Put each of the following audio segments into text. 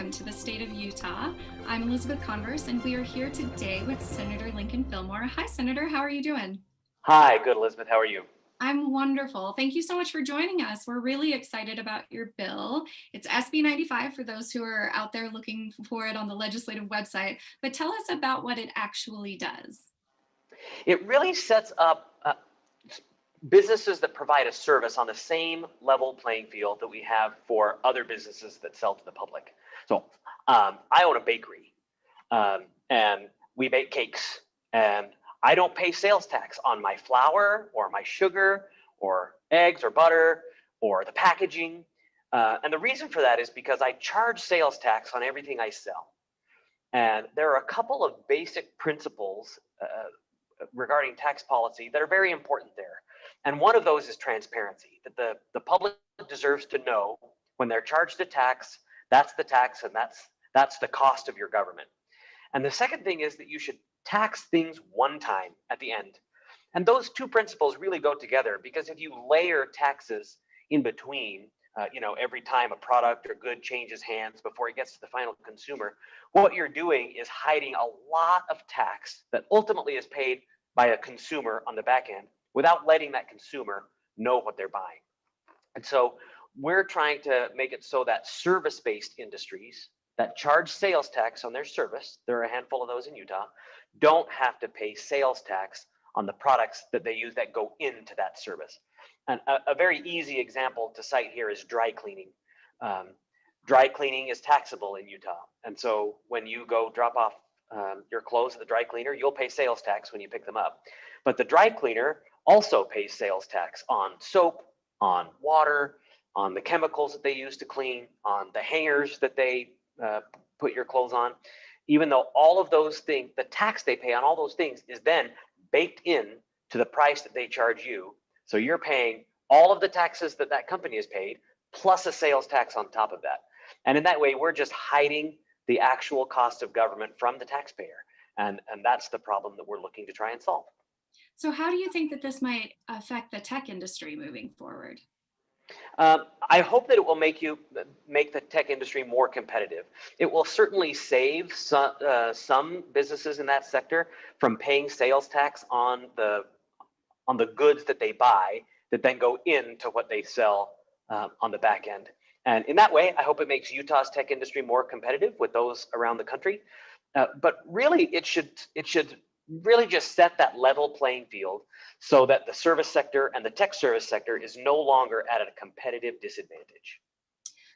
welcome to the state of Utah. I'm Elizabeth Converse, and we are here today with Senator Lincoln Fillmore. Hi, Senator. How are you doing? Hi, good, Elizabeth. How are you? I'm wonderful. Thank you so much for joining us. We're really excited about your bill. It's SB 95 for those who are out there looking for it on the legislative website. But tell us about what it actually does. It really sets up businesses that provide a service on the same level playing field that we have for other businesses that sell to the public. So I own a bakery and we bake cakes, and I don't pay sales tax on my flour or my sugar or eggs or butter or the packaging. And the reason for that is because I charge sales tax on everything I sell. And there are a couple of basic principles regarding tax policy that are very important there. And one of those is transparency, that the public deserves to know when they're charged a tax, that's the tax and that's the cost of your government. And the second thing is that you should tax things one time at the end. And those two principles really go together, because if you layer taxes in between, every time a product or good changes hands before it gets to the final consumer, what you're doing is hiding a lot of tax that ultimately is paid by a consumer on the back end without letting that consumer know what they're buying. And so we're trying to make it so that service-based industries that charge sales tax on their service, there are a handful of those in Utah, don't have to pay sales tax on the products that they use that go into that service. And a very easy example to cite here is dry cleaning. Dry cleaning is taxable in Utah. And so when you go drop off your clothes at the dry cleaner, you'll pay sales tax when you pick them up. But the dry cleaner also pays sales tax on soap, on water, on the chemicals that they use to clean, on the hangers that they put your clothes on. Even though all of those things, the tax they pay on all those things is then baked in to the price that they charge you. So you're paying all of the taxes that that company has paid, plus a sales tax on top of that. And in that way, we're just hiding the actual cost of government from the taxpayer. And that's the problem that we're looking to try and solve. So how do you think that this might affect the tech industry moving forward? I hope that it will make the tech industry more competitive. It will certainly save some businesses in that sector from paying sales tax on the goods that they buy that then go into what they sell on the back end. And in that way, I hope it makes Utah's tech industry more competitive with those around the country. But really, it should really just set that level playing field so that the service sector and the tech service sector is no longer at a competitive disadvantage.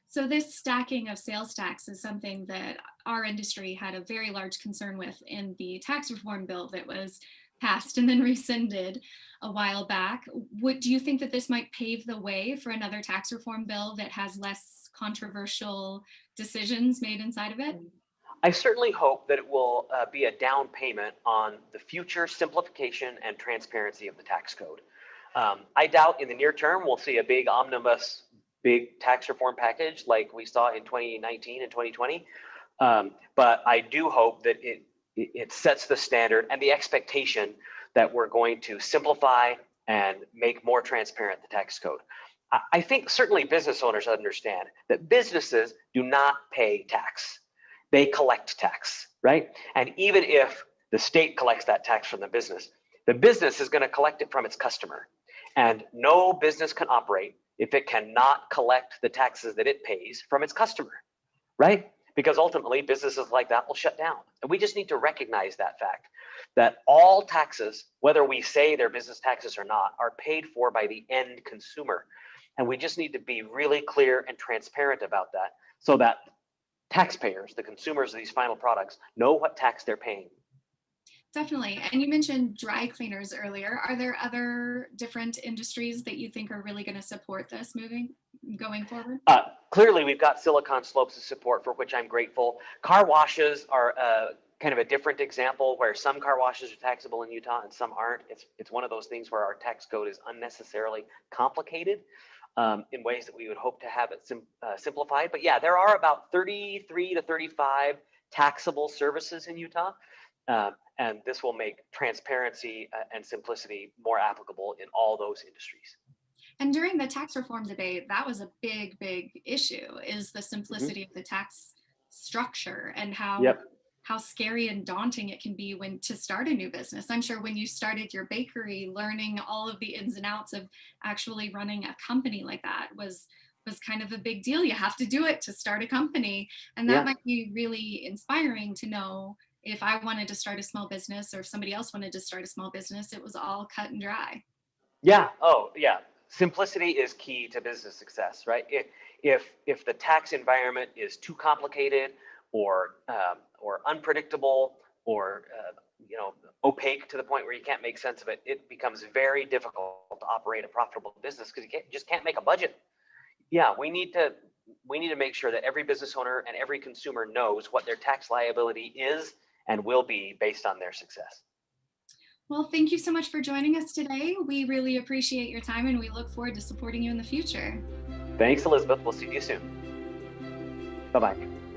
So this stacking of sales tax is something that our industry had a very large concern with in the tax reform bill that was passed and then rescinded a while back. Do you think that this might pave the way for another tax reform bill that has less controversial decisions made inside of it? I certainly hope that it will be a down payment on the future simplification and transparency of the tax code. I doubt in the near term we'll see a big omnibus, big tax reform package like we saw in 2019 and 2020. But I do hope that it sets the standard and the expectation that we're going to simplify and make more transparent the tax code. I think certainly business owners understand that businesses do not pay tax. They collect tax, right? And even if the state collects that tax from the business is going to collect it from its customer. And no business can operate if it cannot collect the taxes that it pays from its customer, right? Because ultimately businesses like that will shut down. And we just need to recognize that fact, that all taxes, whether we say they're business taxes or not, are paid for by the end consumer. And we just need to be really clear and transparent about that so that taxpayers, the consumers of these final products, know what tax they're paying. Definitely. And you mentioned dry cleaners earlier. Are there other different industries that you think are really going to support this going forward? Clearly, we've got Silicon Slopes of support, for which I'm grateful. Car washes are kind of a different example where some car washes are taxable in Utah and some aren't. It's one of those things where our tax code is unnecessarily complicated in ways that we would hope to have it simplified. But yeah, there are about 33 to 35 taxable services in Utah. And this will make transparency and simplicity more applicable in all those industries. And during the tax reform debate, that was a big issue, is the simplicity of the tax structure and how Yep. scary and daunting it can be when to start a new business. I'm sure when you started your bakery, learning all of the ins and outs of actually running a company like that was kind of a big deal. You have to do it to start a company. And that Yeah. might be really inspiring to know if I wanted to start a small business or if somebody else wanted to start a small business, it was all cut and dry. Yeah. Oh, yeah. Simplicity is key to business success, right? If the tax environment is too complicated or unpredictable or opaque to the point where you can't make sense of it, it becomes very difficult to operate a profitable business because just can't make a budget. Yeah, we need to make sure that every business owner and every consumer knows what their tax liability is and will be based on their success. Well, thank you so much for joining us today. We really appreciate your time and we look forward to supporting you in the future. Thanks, Elizabeth. We'll see you soon. Bye bye.